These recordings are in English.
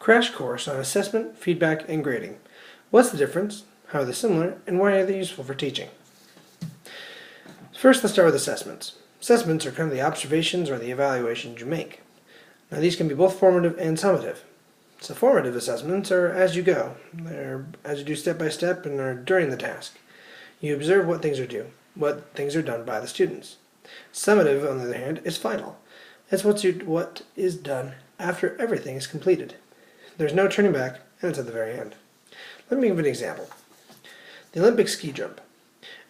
Crash course on assessment, feedback, and grading. What's the difference? How are they similar? And why are they useful for teaching? First, let's start with assessments. Assessments are kind of the observations or the evaluations you make. Now, these can be both formative and summative. So formative assessments are as you go. They're as you do step by step and are during the task. You observe what things are done by the students. Summative, on the other hand, is final. It's what is done after everything is completed. There's no turning back, and it's at the very end. Let me give an example. The Olympic ski jump.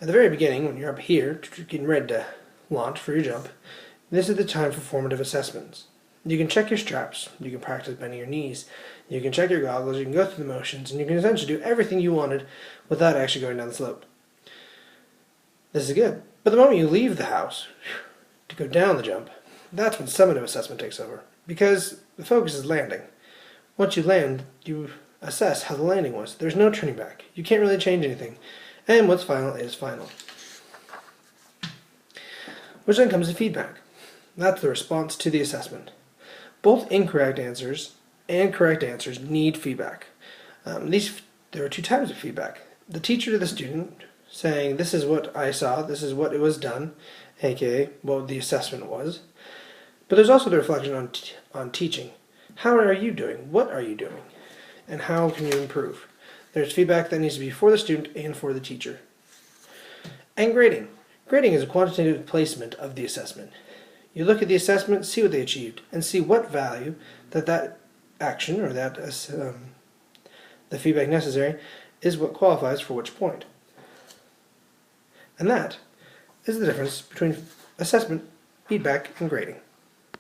At the very beginning, when you're up here, getting ready to launch for your jump, this is the time for formative assessments. You can check your straps, you can practice bending your knees, you can check your goggles, you can go through the motions, and you can essentially do everything you wanted without actually going down the slope. This is good. But the moment you leave the house to go down the jump, that's when summative assessment takes over, because the focus is landing. Once you land, you assess how the landing was. There's no turning back. You can't really change anything. And what's final is final. Which then comes to feedback. That's the response to the assessment. Both incorrect answers and correct answers need feedback. There are two types of feedback. The teacher to the student saying, this is what I saw, this is what it was done, aka what the assessment was. But there's also the reflection on teaching. How are you doing? What are you doing? And how can you improve? There's feedback that needs to be for the student and for the teacher. And grading. Grading is a quantitative placement of the assessment. You look at the assessment, see what they achieved, and see what value that action or the feedback necessary is what qualifies for which point. And that is the difference between assessment, feedback, and grading.